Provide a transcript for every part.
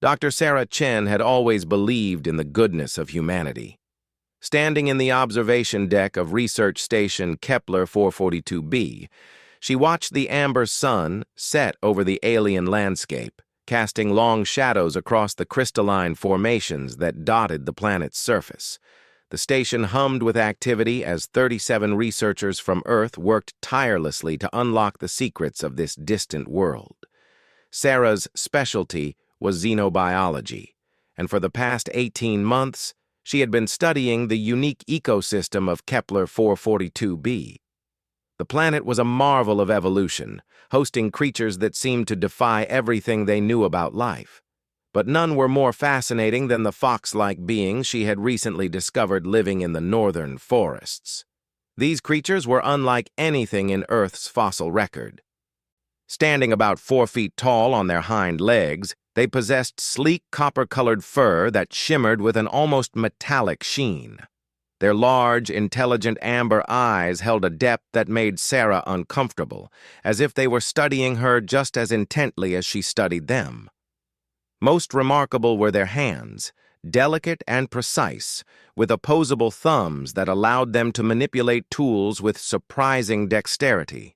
Dr. Sarah Chen had always believed in the goodness of humanity. Standing in the observation deck of research station Kepler 442b, she watched the amber sun set over the alien landscape, casting long shadows across the crystalline formations that dotted the planet's surface. The station hummed with activity as 37 researchers from Earth worked tirelessly to unlock the secrets of this distant world. Sarah's specialty was xenobiology, and for the past 18 months, she had been studying the unique ecosystem of Kepler 442b. The planet was a marvel of evolution, hosting creatures that seemed to defy everything they knew about life. But none were more fascinating than the fox-like beings she had recently discovered living in the northern forests. These creatures were unlike anything in Earth's fossil record. Standing about 4 feet tall on their hind legs, they possessed sleek copper-colored fur that shimmered with an almost metallic sheen. Their large, intelligent amber eyes held a depth that made Sarah uncomfortable, as if they were studying her just as intently as she studied them. Most remarkable were their hands, delicate and precise, with opposable thumbs that allowed them to manipulate tools with surprising dexterity.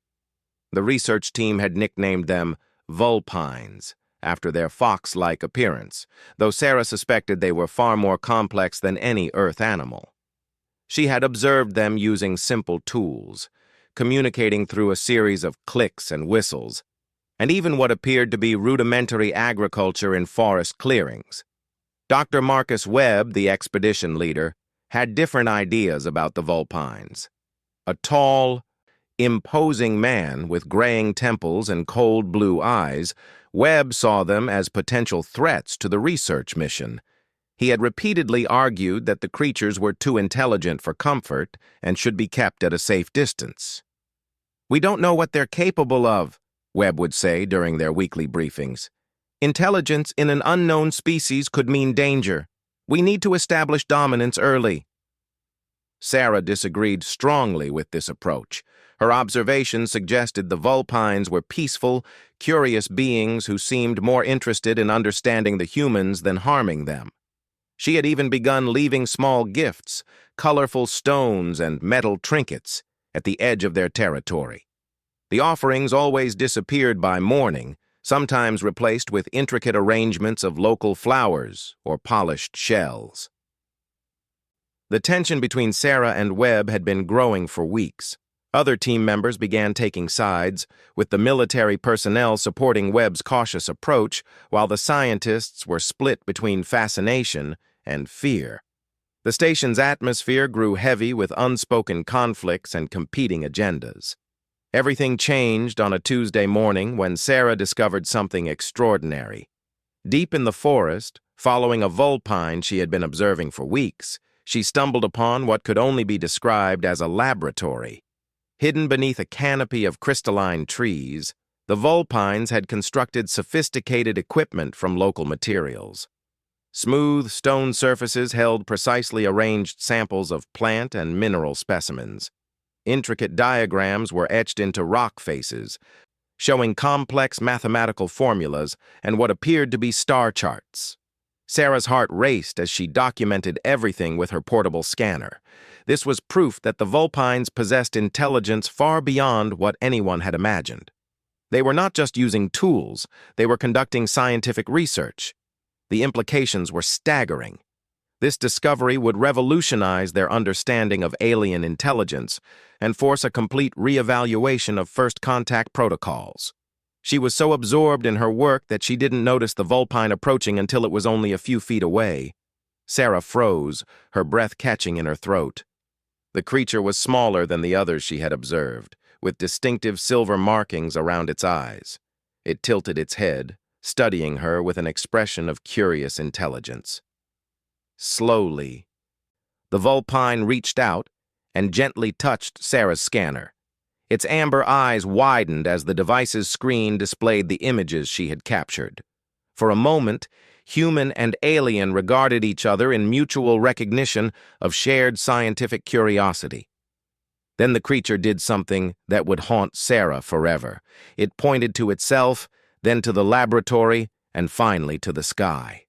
The research team had nicknamed them vulpines, after their fox-like appearance, though Sarah suspected they were far more complex than any Earth animal. She had observed them using simple tools, communicating through a series of clicks and whistles, and even what appeared to be rudimentary agriculture in forest clearings. Dr. Marcus Webb, the expedition leader, had different ideas about the vulpines. A tall, imposing man with graying temples and cold blue eyes, Webb saw them as potential threats to the research mission. He had repeatedly argued that the creatures were too intelligent for comfort and should be kept at a safe distance. "We don't know what they're capable of," Webb would say during their weekly briefings. "Intelligence in an unknown species could mean danger. We need to establish dominance early." Sarah disagreed strongly with this approach. Her observations suggested the vulpines were peaceful, curious beings who seemed more interested in understanding the humans than harming them. She had even begun leaving small gifts, colorful stones and metal trinkets, at the edge of their territory. The offerings always disappeared by morning, sometimes replaced with intricate arrangements of local flowers or polished shells. The tension between Sarah and Webb had been growing for weeks. Other team members began taking sides, with the military personnel supporting Webb's cautious approach, while the scientists were split between fascination and fear. The station's atmosphere grew heavy with unspoken conflicts and competing agendas. Everything changed on a Tuesday morning when Sarah discovered something extraordinary. Deep in the forest, following a vulpine she had been observing for weeks, she stumbled upon what could only be described as a laboratory. Hidden beneath a canopy of crystalline trees, the vulpines had constructed sophisticated equipment from local materials. Smooth stone surfaces held precisely arranged samples of plant and mineral specimens. Intricate diagrams were etched into rock faces, showing complex mathematical formulas and what appeared to be star charts. Sarah's heart raced as she documented everything with her portable scanner. This was proof that the vulpines possessed intelligence far beyond what anyone had imagined. They were not just using tools, they were conducting scientific research. The implications were staggering. This discovery would revolutionize their understanding of alien intelligence and force a complete reevaluation of first contact protocols. She was so absorbed in her work that she didn't notice the vulpine approaching until it was only a few feet away. Sarah froze, her breath catching in her throat. The creature was smaller than the others she had observed, with distinctive silver markings around its eyes. It tilted its head, studying her with an expression of curious intelligence. Slowly, the vulpine reached out and gently touched Sarah's scanner. Its amber eyes widened as the device's screen displayed the images she had captured. For a moment, human and alien regarded each other in mutual recognition of shared scientific curiosity. Then the creature did something that would haunt Sarah forever. It pointed to itself, then to the laboratory, and finally to the sky.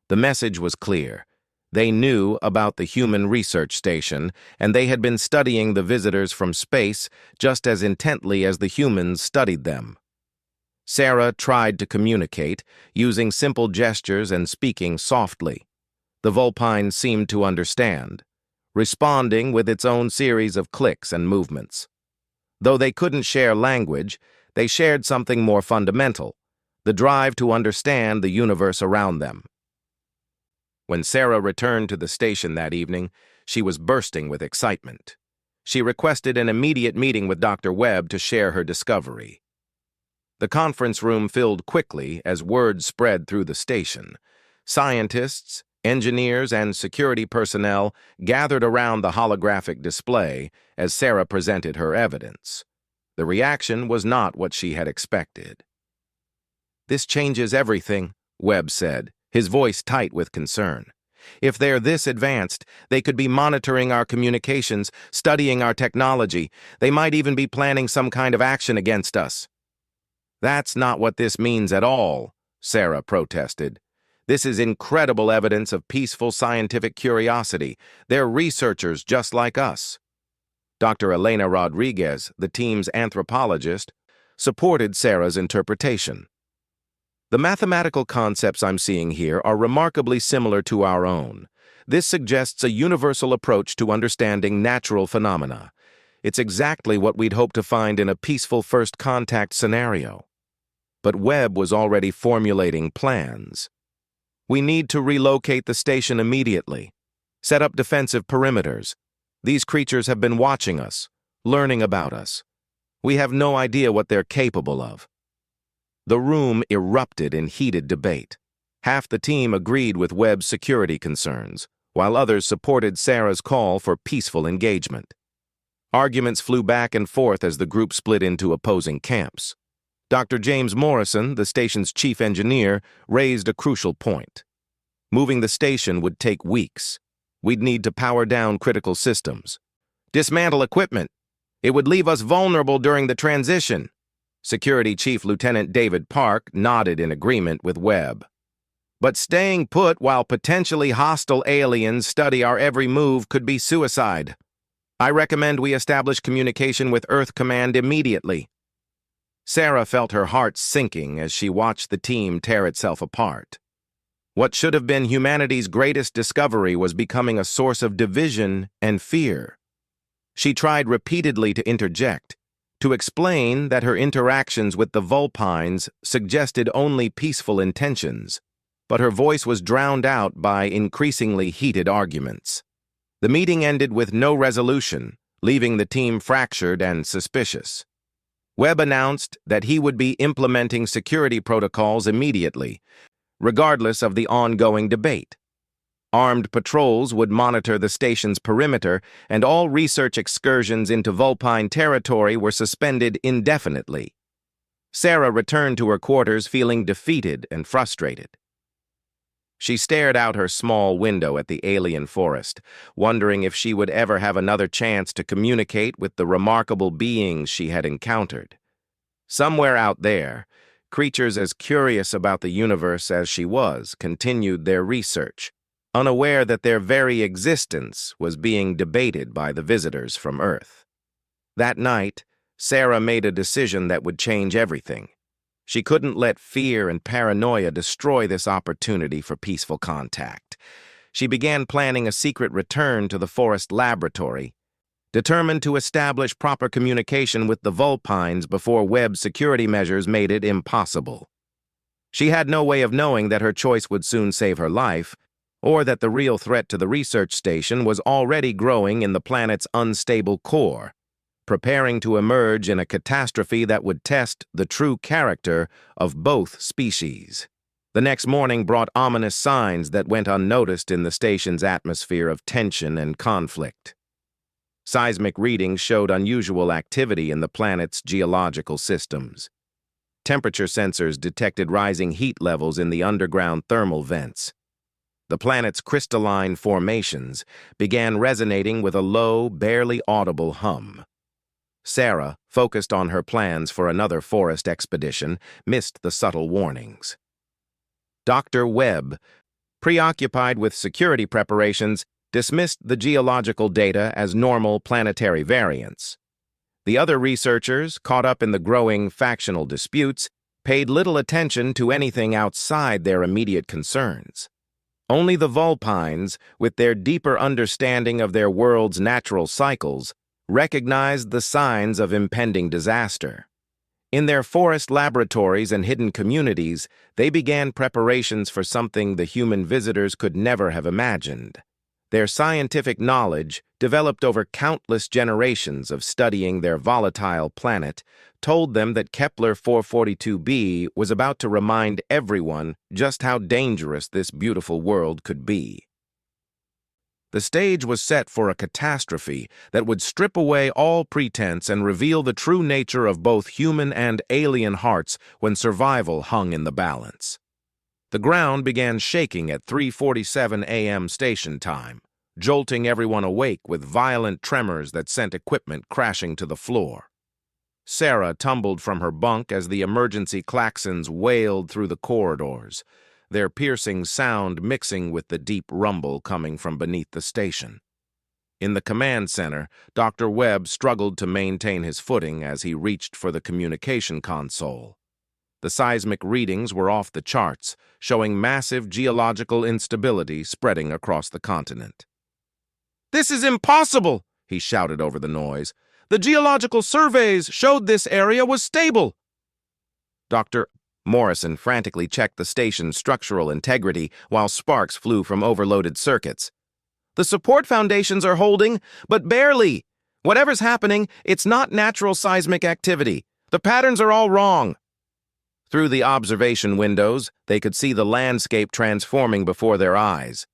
The message was clear. They knew about the human research station, and they had been studying the visitors from space just as intently as the humans studied them. Sarah tried to communicate, using simple gestures and speaking softly. The Vulpine seemed to understand, responding with its own series of clicks and movements. Though they couldn't share language, they shared something more fundamental, the drive to understand the universe around them. When Sarah returned to the station that evening, she was bursting with excitement. She requested an immediate meeting with Dr. Webb to share her discovery. The conference room filled quickly as word spread through the station. Scientists, engineers, and security personnel gathered around the holographic display as Sarah presented her evidence. The reaction was not what she had expected. "This changes everything," Webb said, his voice tight with concern. "If they're this advanced, they could be monitoring our communications, studying our technology. They might even be planning some kind of action against us." "That's not what this means at all," Sarah protested. "This is incredible evidence of peaceful scientific curiosity. They're researchers just like us." Dr. Elena Rodriguez, the team's anthropologist, supported Sarah's interpretation. "The mathematical concepts I'm seeing here are remarkably similar to our own. This suggests a universal approach to understanding natural phenomena. It's exactly what we'd hope to find in a peaceful first contact scenario." But Webb was already formulating plans. "We need to relocate the station immediately. Set up defensive perimeters. These creatures have been watching us, learning about us. We have no idea what they're capable of." The room erupted in heated debate. Half the team agreed with Webb's security concerns, while others supported Sarah's call for peaceful engagement. Arguments flew back and forth as the group split into opposing camps. Dr. James Morrison, the station's chief engineer, raised a crucial point. Moving the station would take weeks. We'd need to power down critical systems. Dismantle equipment. It would leave us vulnerable during the transition. Security Chief Lieutenant David Park nodded in agreement with Webb. But staying put while potentially hostile aliens study our every move could be suicide. I recommend we establish communication with Earth Command immediately. Sarah felt her heart sinking as she watched the team tear itself apart. What should have been humanity's greatest discovery was becoming a source of division and fear. She tried repeatedly to interject, to explain that her interactions with the Vulpines suggested only peaceful intentions, but her voice was drowned out by increasingly heated arguments. The meeting ended with no resolution, leaving the team fractured and suspicious. Webb announced that he would be implementing security protocols immediately, regardless of the ongoing debate. Armed patrols would monitor the station's perimeter, and all research excursions into Vulpine territory were suspended indefinitely. Sarah returned to her quarters feeling defeated and frustrated. She stared out her small window at the alien forest, wondering if she would ever have another chance to communicate with the remarkable beings she had encountered. Somewhere out there, creatures as curious about the universe as she was continued their research, unaware that their very existence was being debated by the visitors from Earth. That night, Sarah made a decision that would change everything. She couldn't let fear and paranoia destroy this opportunity for peaceful contact. She began planning a secret return to the forest laboratory, determined to establish proper communication with the Vulpines before Webb's security measures made it impossible. She had no way of knowing that her choice would soon save her life, or that the real threat to the research station was already growing in the planet's unstable core, preparing to emerge in a catastrophe that would test the true character of both species. The next morning brought ominous signs that went unnoticed in the station's atmosphere of tension and conflict. Seismic readings showed unusual activity in the planet's geological systems. Temperature sensors detected rising heat levels in the underground thermal vents. The planet's crystalline formations began resonating with a low, barely audible hum. Sarah, focused on her plans for another forest expedition, missed the subtle warnings. Dr. Webb, preoccupied with security preparations, dismissed the geological data as normal planetary variants. The other researchers, caught up in the growing factional disputes, paid little attention to anything outside their immediate concerns. Only the Vulpines, with their deeper understanding of their world's natural cycles, recognized the signs of impending disaster. In their forest laboratories and hidden communities, they began preparations for something the human visitors could never have imagined. Their scientific knowledge, developed over countless generations of studying their volatile planet, told them that Kepler 442b was about to remind everyone just how dangerous this beautiful world could be. The stage was set for a catastrophe that would strip away all pretense and reveal the true nature of both human and alien hearts when survival hung in the balance. The ground began shaking at 3:47 a.m. station time, jolting everyone awake with violent tremors that sent equipment crashing to the floor. Sarah tumbled from her bunk as the emergency klaxons wailed through the corridors, their piercing sound mixing with the deep rumble coming from beneath the station. In the command center, Dr. Webb struggled to maintain his footing as he reached for the communication console. The seismic readings were off the charts, showing massive geological instability spreading across the continent. "This is impossible!" he shouted over the noise. "The geological surveys showed this area was stable." Dr. Morrison frantically checked the station's structural integrity while sparks flew from overloaded circuits. "The support foundations are holding, but barely. Whatever's happening, it's not natural seismic activity. The patterns are all wrong." Through the observation windows, they could see the landscape transforming before their eyes.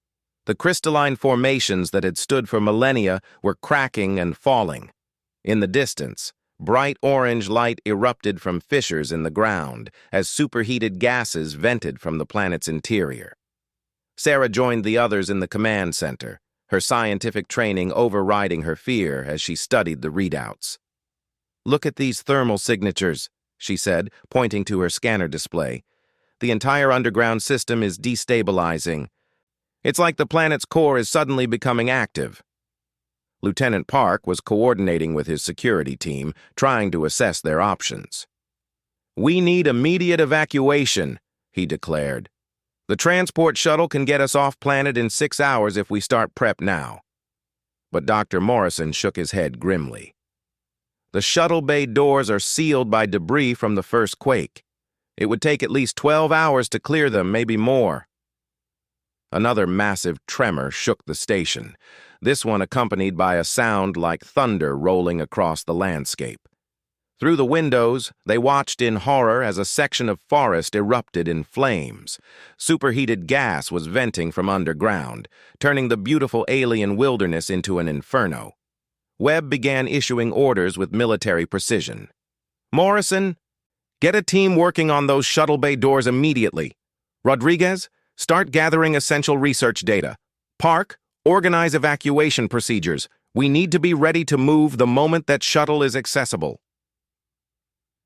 The crystalline formations that had stood for millennia were cracking and falling. In the distance, bright orange light erupted from fissures in the ground as superheated gases vented from the planet's interior. Sarah joined the others in the command center, her scientific training overriding her fear as she studied the readouts. "Look at these thermal signatures," she said, pointing to her scanner display. "The entire underground system is destabilizing. It's like the planet's core is suddenly becoming active." Lieutenant Park was coordinating with his security team, trying to assess their options. "We need immediate evacuation," he declared. "The transport shuttle can get us off planet in 6 hours if we start prep now." But Dr. Morrison shook his head grimly. "The shuttle bay doors are sealed by debris from the first quake. It would take at least 12 hours to clear them, maybe more." Another massive tremor shook the station, this one accompanied by a sound like thunder rolling across the landscape. Through the windows, they watched in horror as a section of forest erupted in flames. Superheated gas was venting from underground, turning the beautiful alien wilderness into an inferno. Webb began issuing orders with military precision. "Morrison, get a team working on those shuttle bay doors immediately. Rodriguez, start gathering essential research data. Park, organize evacuation procedures. We need to be ready to move the moment that shuttle is accessible."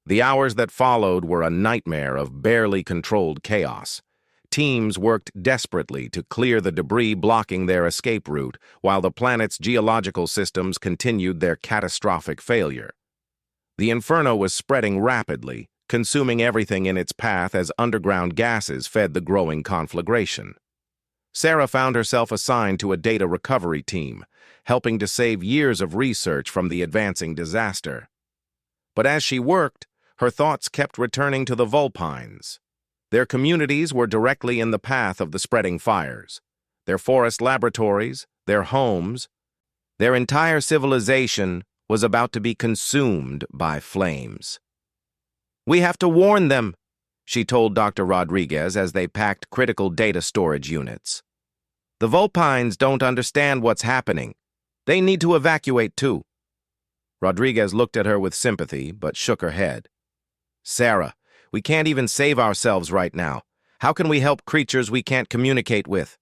The hours that followed were a nightmare of barely controlled chaos. Teams worked desperately to clear the debris blocking their escape route, while the planet's geological systems continued their catastrophic failure. The Inferno was spreading rapidly, consuming everything in its path as underground gases fed the growing conflagration. Sarah found herself assigned to a data recovery team, helping to save years of research from the advancing disaster. But as she worked, her thoughts kept returning to the Vulpines. Their communities were directly in the path of the spreading fires. Their forest laboratories, their homes, their entire civilization was about to be consumed by flames. "We have to warn them," she told Dr. Rodriguez as they packed critical data storage units. "The Vulpines don't understand what's happening. They need to evacuate too." Rodriguez looked at her with sympathy, but shook her head. "Sarah, we can't even save ourselves right now. How can we help creatures we can't communicate with?"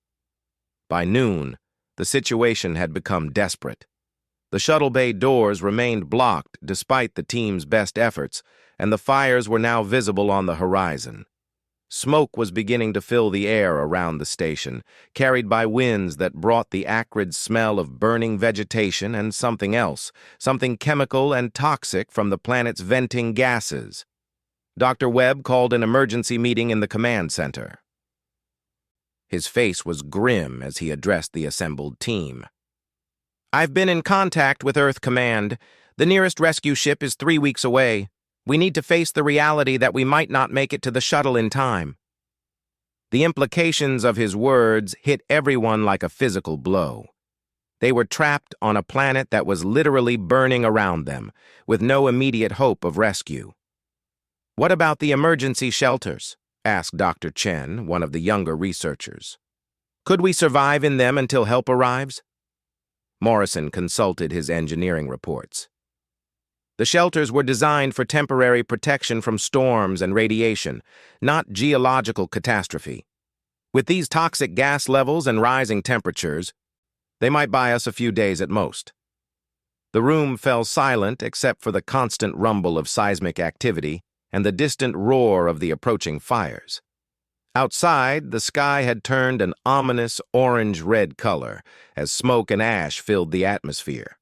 By noon, the situation had become desperate. The shuttle bay doors remained blocked despite the team's best efforts, and the fires were now visible on the horizon. Smoke was beginning to fill the air around the station, carried by winds that brought the acrid smell of burning vegetation and something else, something chemical and toxic from the planet's venting gases. Dr. Webb called an emergency meeting in the command center. His face was grim as he addressed the assembled team. "I've been in contact with Earth Command. The nearest rescue ship is 3 weeks away. We need to face the reality that we might not make it to the shuttle in time." The implications of his words hit everyone like a physical blow. They were trapped on a planet that was literally burning around them, with no immediate hope of rescue. "What about the emergency shelters?" asked Dr. Chen, one of the younger researchers. "Could we survive in them until help arrives?" Morrison consulted his engineering reports. The shelters were designed for temporary protection from storms and radiation, not geological catastrophe. With these toxic gas levels and rising temperatures, they might buy us a few days at most. The room fell silent except for the constant rumble of seismic activity and the distant roar of the approaching fires. Outside, the sky had turned an ominous orange-red color as smoke and ash filled the atmosphere.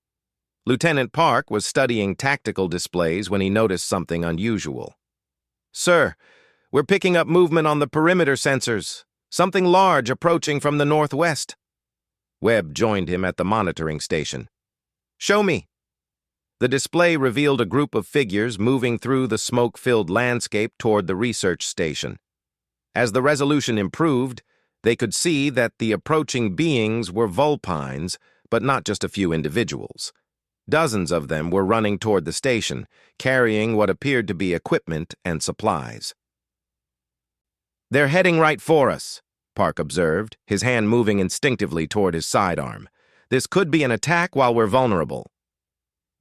Lieutenant Park was studying tactical displays when he noticed something unusual. "Sir, we're picking up movement on the perimeter sensors. Something large approaching from the northwest." Webb joined him at the monitoring station. "Show me." The display revealed a group of figures moving through the smoke-filled landscape toward the research station. As the resolution improved, they could see that the approaching beings were vulpines, but not just a few individuals. Dozens of them were running toward the station, carrying what appeared to be equipment and supplies. "They're heading right for us," Park observed, his hand moving instinctively toward his sidearm. "This could be an attack while we're vulnerable."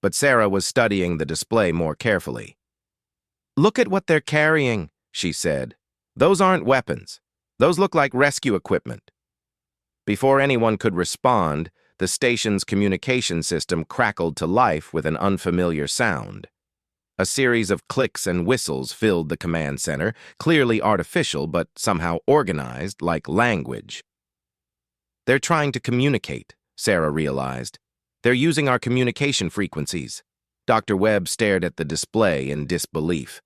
But Sarah was studying the display more carefully. "Look at what they're carrying," she said. "Those aren't weapons. Those look like rescue equipment." Before anyone could respond, the station's communication system crackled to life with an unfamiliar sound. A series of clicks and whistles filled the command center, clearly artificial but somehow organized like language. "They're trying to communicate," Sarah realized. "They're using our communication frequencies." Dr. Webb stared at the display in disbelief.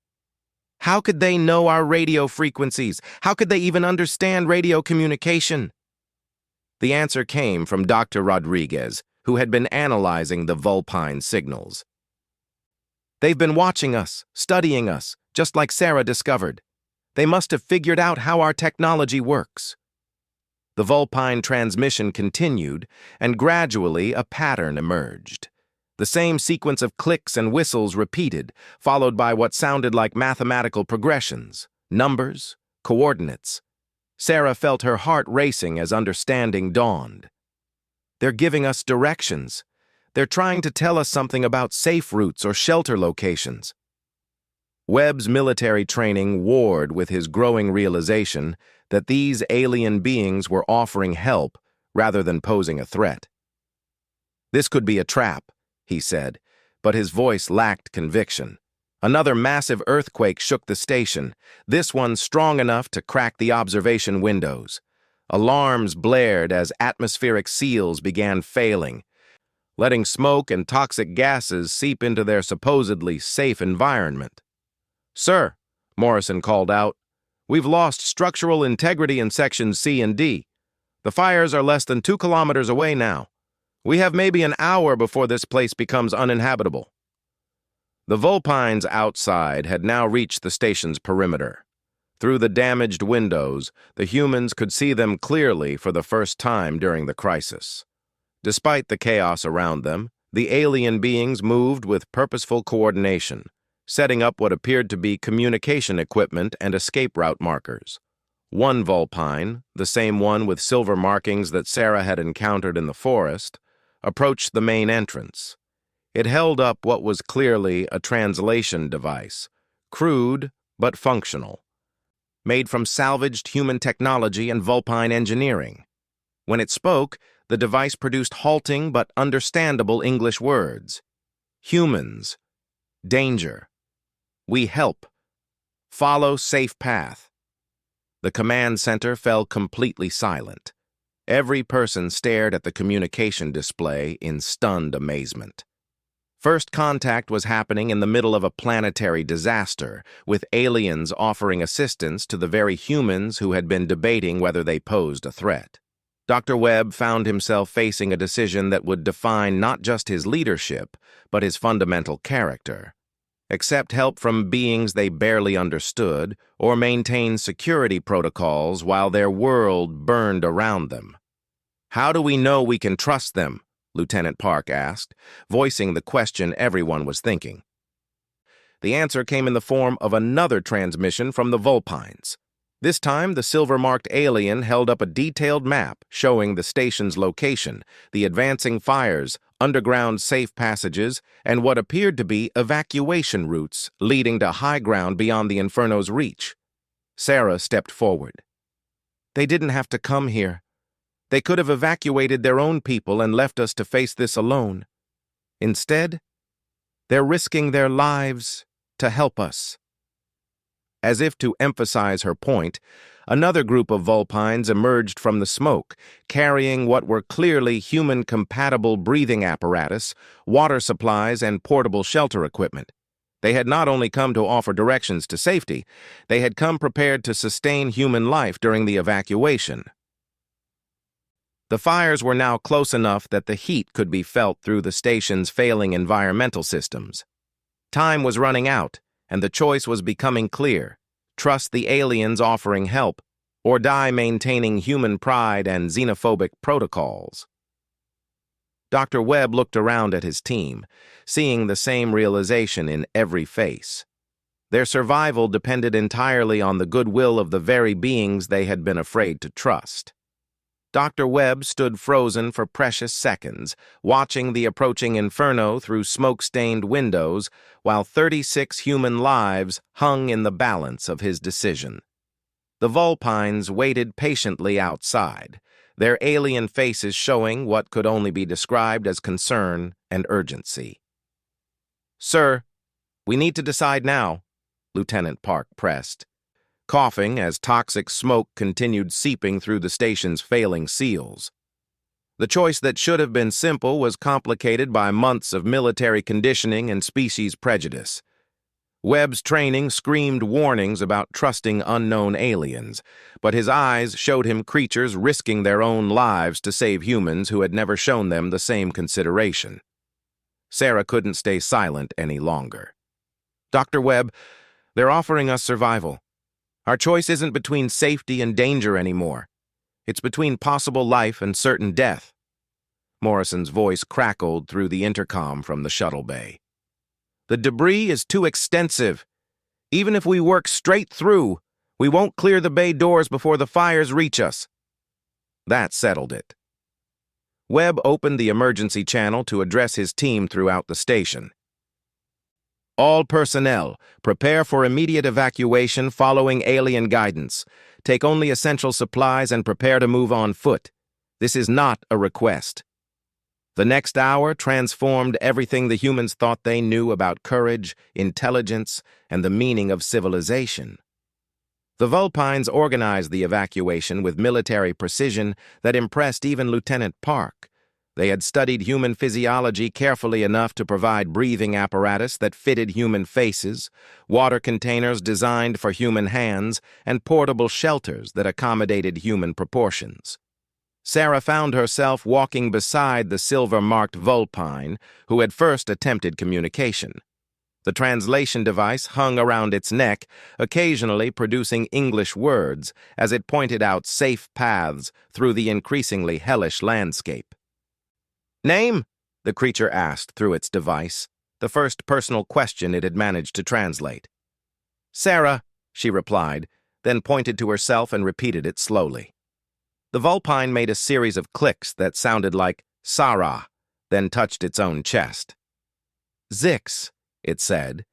"How could they know our radio frequencies? How could they even understand radio communication?" The answer came from Dr. Rodriguez, who had been analyzing the vulpine signals. "They've been watching us, studying us, just like Sarah discovered. They must have figured out how our technology works." The vulpine transmission continued, and gradually a pattern emerged. The same sequence of clicks and whistles repeated, followed by what sounded like mathematical progressions, numbers, coordinates. Sarah felt her heart racing as understanding dawned. "They're giving us directions. They're trying to tell us something about safe routes or shelter locations." Webb's military training warred with his growing realization that these alien beings were offering help rather than posing a threat. "This could be a trap," he said, but his voice lacked conviction. Another massive earthquake shook the station, this one strong enough to crack the observation windows. Alarms blared as atmospheric seals began failing, letting smoke and toxic gases seep into their supposedly safe environment. "Sir," Morrison called out, "we've lost structural integrity in sections C and D. The fires are less than 2 kilometers away now. We have maybe an hour before this place becomes uninhabitable." The vulpines outside had now reached the station's perimeter. Through the damaged windows, the humans could see them clearly for the first time during the crisis. Despite the chaos around them, the alien beings moved with purposeful coordination, setting up what appeared to be communication equipment and escape route markers. One vulpine, the same one with silver markings that Sarah had encountered in the forest, approached the main entrance. It held up what was clearly a translation device, crude but functional, made from salvaged human technology and vulpine engineering. When it spoke, the device produced halting but understandable English words. Humans. Danger. We help. Follow safe path. The command center fell completely silent. Every person stared at the communication display in stunned amazement. First contact was happening in the middle of a planetary disaster, with aliens offering assistance to the very humans who had been debating whether they posed a threat. Dr. Webb found himself facing a decision that would define not just his leadership, but his fundamental character. Accept help from beings they barely understood, or maintain security protocols while their world burned around them. "How do we know we can trust them?" Lieutenant Park asked, voicing the question everyone was thinking. The answer came in the form of another transmission from the Vulpines. This time, the silver-marked alien held up a detailed map showing the station's location, the advancing fires, underground safe passages, and what appeared to be evacuation routes leading to high ground beyond the Inferno's reach. Sarah stepped forward. "They didn't have to come here. They could have evacuated their own people and left us to face this alone. Instead, they're risking their lives to help us." As if to emphasize her point, another group of Vulpines emerged from the smoke, carrying what were clearly human-compatible breathing apparatus, water supplies, and portable shelter equipment. They had not only come to offer directions to safety, they had come prepared to sustain human life during the evacuation. The fires were now close enough that the heat could be felt through the station's failing environmental systems. Time was running out, and the choice was becoming clear: trust the aliens offering help, or die maintaining human pride and xenophobic protocols. Dr. Webb looked around at his team, seeing the same realization in every face. Their survival depended entirely on the goodwill of the very beings they had been afraid to trust. Dr. Webb stood frozen for precious seconds, watching the approaching Inferno through smoke-stained windows, while 36 human lives hung in the balance of his decision. The Vulpines waited patiently outside, their alien faces showing what could only be described as concern and urgency. "Sir, we need to decide now," Lieutenant Park pressed, coughing as toxic smoke continued seeping through the station's failing seals. The choice that should have been simple was complicated by months of military conditioning and species prejudice. Webb's training screamed warnings about trusting unknown aliens, but his eyes showed him creatures risking their own lives to save humans who had never shown them the same consideration. Sarah couldn't stay silent any longer. "Dr. Webb, they're offering us survival. Our choice isn't between safety and danger anymore. It's between possible life and certain death." Morrison's voice crackled through the intercom from the shuttle bay. "The debris is too extensive. Even if we work straight through, we won't clear the bay doors before the fires reach us." That settled it. Webb opened the emergency channel to address his team throughout the station. "All personnel, prepare for immediate evacuation following alien guidance. Take only essential supplies and prepare to move on foot. This is not a request." The next hour transformed everything the humans thought they knew about courage, intelligence, and the meaning of civilization. The Vulpines organized the evacuation with military precision that impressed even Lieutenant Park. They had studied human physiology carefully enough to provide breathing apparatus that fitted human faces, water containers designed for human hands, and portable shelters that accommodated human proportions. Sarah found herself walking beside the silver-marked Vulpine, who had first attempted communication. The translation device hung around its neck, occasionally producing English words as it pointed out safe paths through the increasingly hellish landscape. "Name?" the creature asked through its device, the first personal question it had managed to translate. "Sarah," she replied, then pointed to herself and repeated it slowly. The Vulpine made a series of clicks that sounded like Sarah, then touched its own chest. "Zix," it said,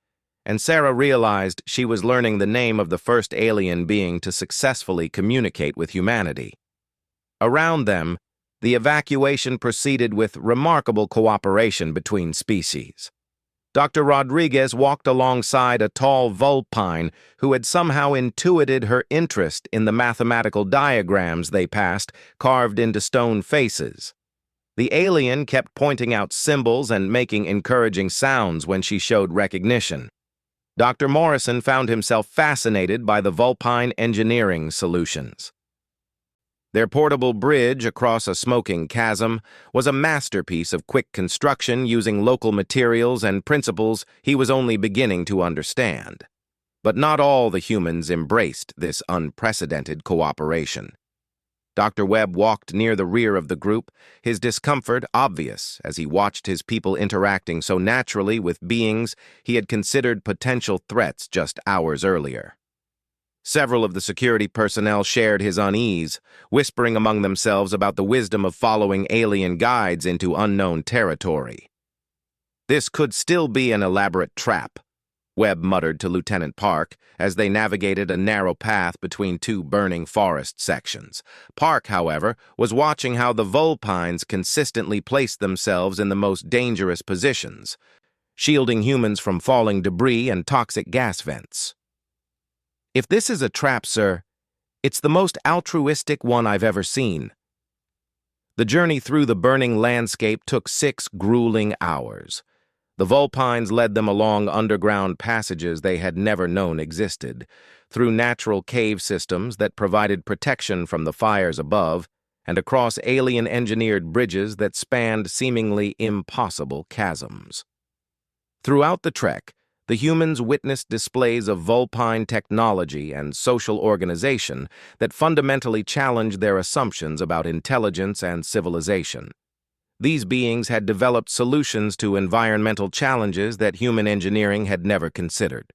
and Sarah realized she was learning the name of the first alien being to successfully communicate with humanity. Around them, the evacuation proceeded with remarkable cooperation between species. Dr. Rodriguez walked alongside a tall vulpine who had somehow intuited her interest in the mathematical diagrams they passed, carved into stone faces. The alien kept pointing out symbols and making encouraging sounds when she showed recognition. Dr. Morrison found himself fascinated by the vulpine engineering solutions. Their portable bridge across a smoking chasm was a masterpiece of quick construction using local materials and principles he was only beginning to understand. But not all the humans embraced this unprecedented cooperation. Dr. Webb walked near the rear of the group, his discomfort obvious as he watched his people interacting so naturally with beings he had considered potential threats just hours earlier. Several of the security personnel shared his unease, whispering among themselves about the wisdom of following alien guides into unknown territory. "This could still be an elaborate trap," Webb muttered to Lieutenant Park as they navigated a narrow path between two burning forest sections. Park, however, was watching how the vulpines consistently placed themselves in the most dangerous positions, shielding humans from falling debris and toxic gas vents. "If this is a trap, sir, it's the most altruistic one I've ever seen." The journey through the burning landscape took 6 grueling hours. The vulpines led them along underground passages they had never known existed, through natural cave systems that provided protection from the fires above, and across alien-engineered bridges that spanned seemingly impossible chasms. Throughout the trek, the humans witnessed displays of vulpine technology and social organization that fundamentally challenged their assumptions about intelligence and civilization. These beings had developed solutions to environmental challenges that human engineering had never considered.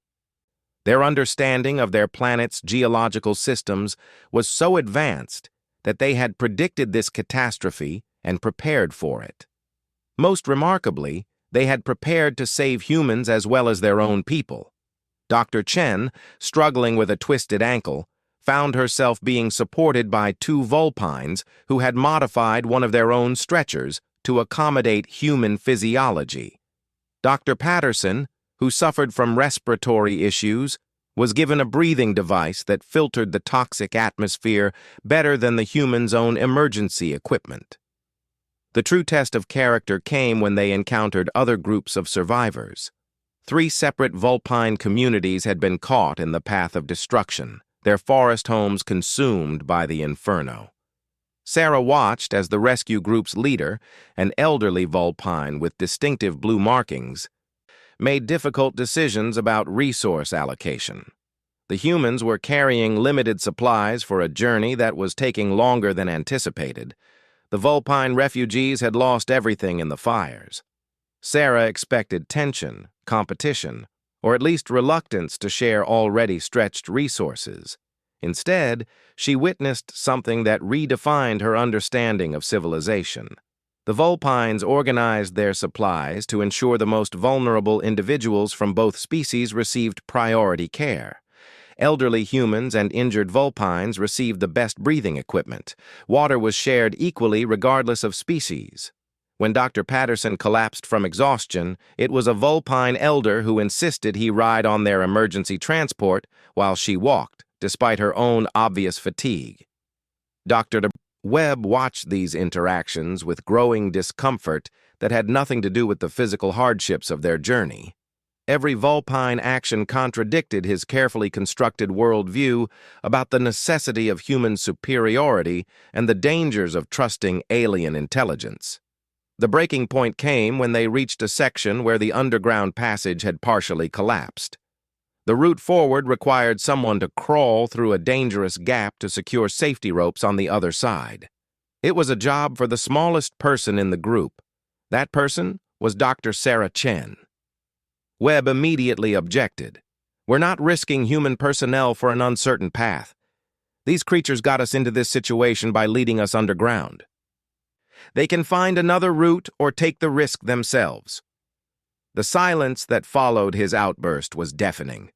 Their understanding of their planet's geological systems was so advanced that they had predicted this catastrophe and prepared for it. Most remarkably, they had prepared to save humans as well as their own people. Dr. Chen, struggling with a twisted ankle, found herself being supported by 2 vulpines who had modified one of their own stretchers to accommodate human physiology. Dr. Patterson, who suffered from respiratory issues, was given a breathing device that filtered the toxic atmosphere better than the humans' own emergency equipment. The true test of character came when they encountered other groups of survivors. 3 separate vulpine communities had been caught in the path of destruction, their forest homes consumed by the Inferno. Sarah watched as the rescue group's leader, an elderly vulpine with distinctive blue markings, made difficult decisions about resource allocation. The humans were carrying limited supplies for a journey that was taking longer than anticipated. The vulpine refugees had lost everything in the fires. Sarah expected tension, competition, or at least reluctance to share already stretched resources. Instead, she witnessed something that redefined her understanding of civilization. The vulpines organized their supplies to ensure the most vulnerable individuals from both species received priority care. Elderly humans and injured vulpines received the best breathing equipment. Water was shared equally regardless of species. When Dr. Patterson collapsed from exhaustion, it was a vulpine elder who insisted he ride on their emergency transport while she walked, despite her own obvious fatigue. Dr. Webb watched these interactions with growing discomfort that had nothing to do with the physical hardships of their journey. Every vulpine action contradicted his carefully constructed worldview about the necessity of human superiority and the dangers of trusting alien intelligence. The breaking point came when they reached a section where the underground passage had partially collapsed. The route forward required someone to crawl through a dangerous gap to secure safety ropes on the other side. It was a job for the smallest person in the group. That person was Dr. Sarah Chen. Webb immediately objected. "We're not risking human personnel for an uncertain path. These creatures got us into this situation by leading us underground. They can find another route or take the risk themselves." The silence that followed his outburst was deafening.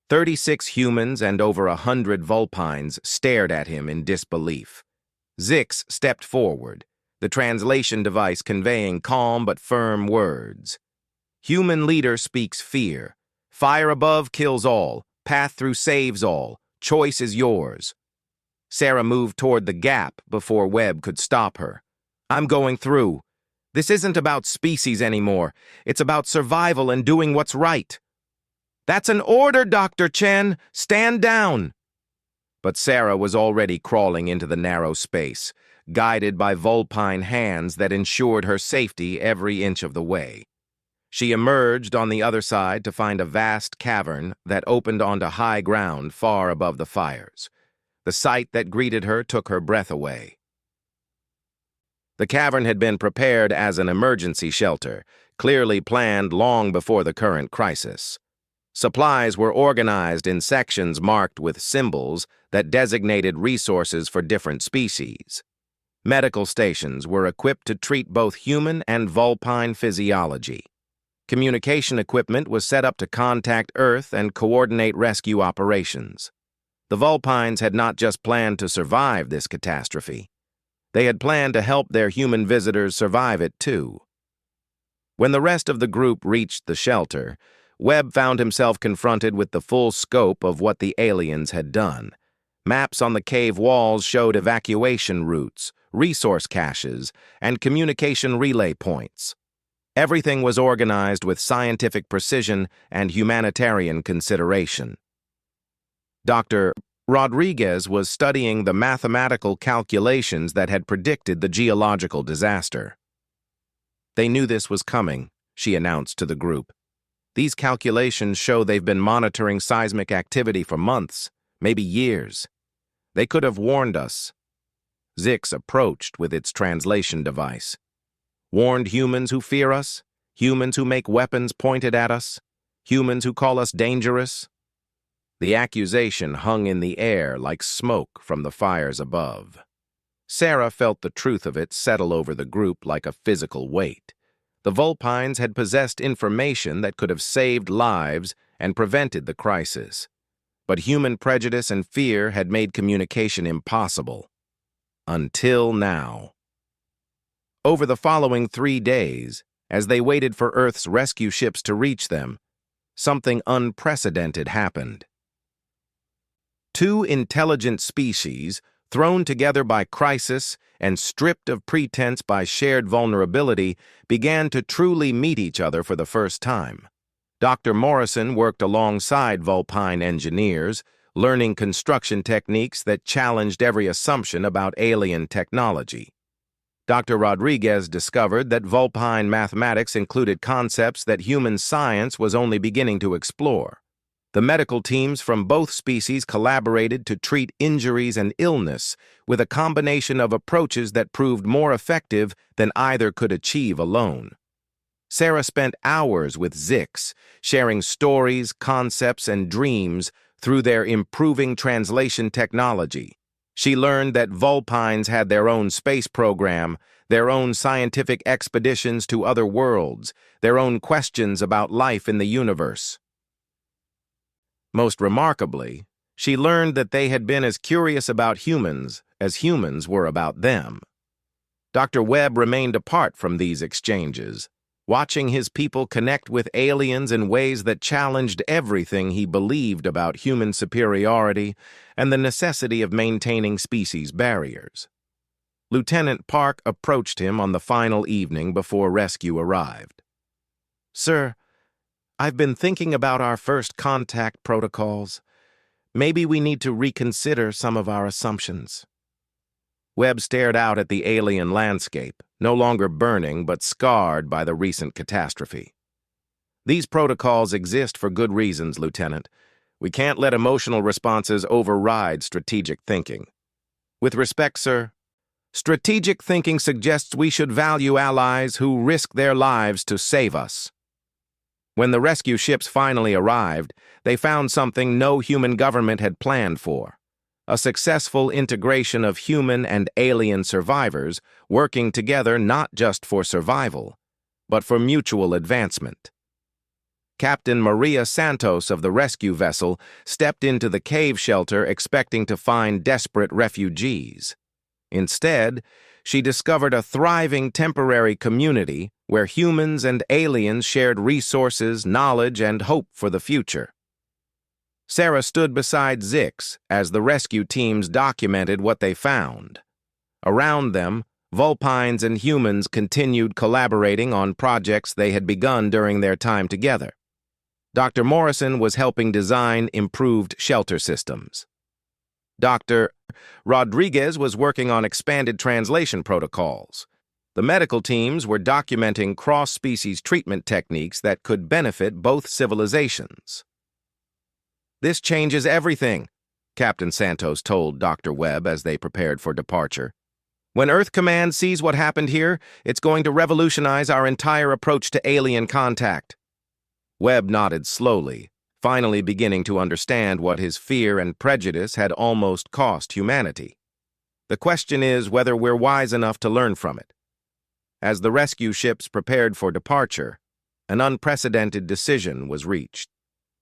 36 humans and over 100 vulpines stared at him in disbelief. Zix stepped forward, the translation device conveying calm but firm words. Human leader speaks fear. Fire above kills all. Path through saves all. Choice is yours. Sarah moved toward the gap before Webb could stop her. I'm going through. This isn't about species anymore. It's about survival and doing what's right. That's an order, Dr. Chen. Stand down. But Sarah was already crawling into the narrow space, guided by vulpine hands that ensured her safety every inch of the way. She emerged on the other side to find a vast cavern that opened onto high ground far above the fires. The sight that greeted her took her breath away. The cavern had been prepared as an emergency shelter, clearly planned long before the current crisis. Supplies were organized in sections marked with symbols that designated resources for different species. Medical stations were equipped to treat both human and vulpine physiology. Communication equipment was set up to contact Earth and coordinate rescue operations. The vulpines had not just planned to survive this catastrophe. They had planned to help their human visitors survive it too. When the rest of the group reached the shelter, Webb found himself confronted with the full scope of what the aliens had done. Maps on the cave walls showed evacuation routes, resource caches, and communication relay points. Everything was organized with scientific precision and humanitarian consideration. Dr. Rodriguez was studying the mathematical calculations that had predicted the geological disaster. They knew this was coming, she announced to the group. These calculations show they've been monitoring seismic activity for months, maybe years. They could have warned us. Zix approached with its translation device. Warned humans who fear us, humans who make weapons pointed at us, humans who call us dangerous. The accusation hung in the air like smoke from the fires above. Sarah felt the truth of it settle over the group like a physical weight. The vulpines had possessed information that could have saved lives and prevented the crisis. But human prejudice and fear had made communication impossible. Until now. Over the following 3 days, as they waited for Earth's rescue ships to reach them, something unprecedented happened. 2 intelligent species, thrown together by crisis and stripped of pretense by shared vulnerability, began to truly meet each other for the first time. Dr. Morrison worked alongside vulpine engineers, learning construction techniques that challenged every assumption about alien technology. Dr. Rodriguez discovered that vulpine mathematics included concepts that human science was only beginning to explore. The medical teams from both species collaborated to treat injuries and illness with a combination of approaches that proved more effective than either could achieve alone. Sarah spent hours with Zix, sharing stories, concepts, and dreams through their improving translation technology. She learned that vulpines had their own space program, their own scientific expeditions to other worlds, their own questions about life in the universe. Most remarkably, she learned that they had been as curious about humans as humans were about them. Dr. Webb remained apart from these exchanges, watching his people connect with aliens in ways that challenged everything he believed about human superiority and the necessity of maintaining species barriers. Lieutenant Park approached him on the final evening before rescue arrived. "Sir, I've been thinking about our first contact protocols. Maybe we need to reconsider some of our assumptions." Webb stared out at the alien landscape, no longer burning but scarred by the recent catastrophe. "These protocols exist for good reasons, Lieutenant. We can't let emotional responses override strategic thinking. With respect, sir, strategic thinking suggests we should value allies who risk their lives to save us." When the rescue ships finally arrived, they found something no human government had planned for: a successful integration of human and alien survivors working together not just for survival, but for mutual advancement. Captain Maria Santos of the rescue vessel stepped into the cave shelter expecting to find desperate refugees. Instead, she discovered a thriving temporary community where humans and aliens shared resources, knowledge, and hope for the future. Sarah stood beside Zix as the rescue teams documented what they found. Around them, Vulpines and humans continued collaborating on projects they had begun during their time together. Dr. Morrison was helping design improved shelter systems. Dr. Rodriguez was working on expanded translation protocols. The medical teams were documenting cross-species treatment techniques that could benefit both civilizations. "This changes everything," Captain Santos told Dr. Webb as they prepared for departure. "When Earth Command sees what happened here, it's going to revolutionize our entire approach to alien contact." Webb nodded slowly, finally beginning to understand what his fear and prejudice had almost cost humanity. "The question is whether we're wise enough to learn from it." As the rescue ships prepared for departure, an unprecedented decision was reached.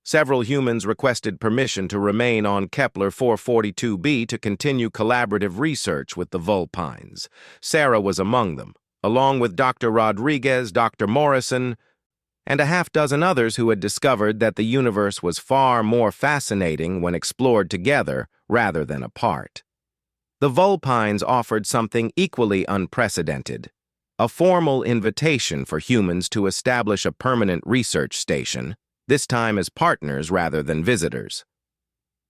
Several humans requested permission to remain on Kepler 442b to continue collaborative research with the Vulpines. Sarah was among them, along with Dr. Rodriguez, Dr. Morrison, and a half-dozen others who had discovered that the universe was far more fascinating when explored together rather than apart. The Vulpines offered something equally unprecedented, a formal invitation for humans to establish a permanent research station, this time as partners rather than visitors.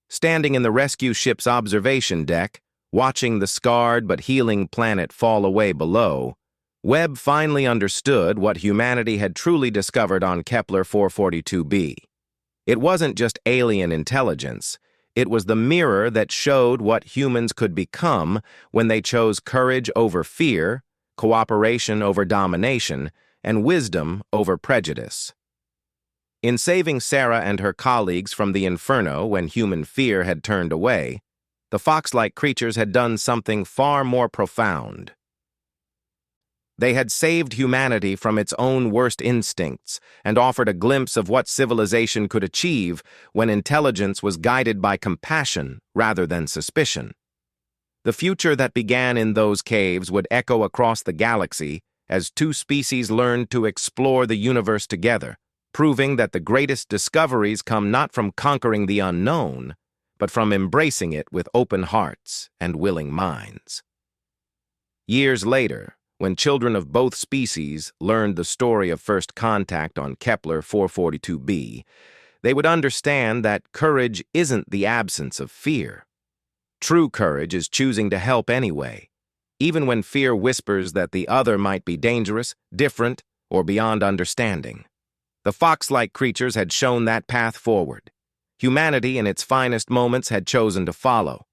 Standing in the rescue ship's observation deck, watching the scarred but healing planet fall away below, Webb finally understood what humanity had truly discovered on Kepler 442b. It wasn't just alien intelligence, it was the mirror that showed what humans could become when they chose courage over fear, cooperation over domination, and wisdom over prejudice. In saving Sarah and her colleagues from the Inferno when human fear had turned away, the fox-like creatures had done something far more profound. They had saved humanity from its own worst instincts and offered a glimpse of what civilization could achieve when intelligence was guided by compassion rather than suspicion. The future that began in those caves would echo across the galaxy as two species learned to explore the universe together, proving that the greatest discoveries come not from conquering the unknown, but from embracing it with open hearts and willing minds. Years later, when children of both species learned the story of first contact on Kepler 442b, they would understand that courage isn't the absence of fear. True courage is choosing to help anyway, even when fear whispers that the other might be dangerous, different, or beyond understanding. The fox-like creatures had shown that path forward. Humanity in its finest moments had chosen to follow.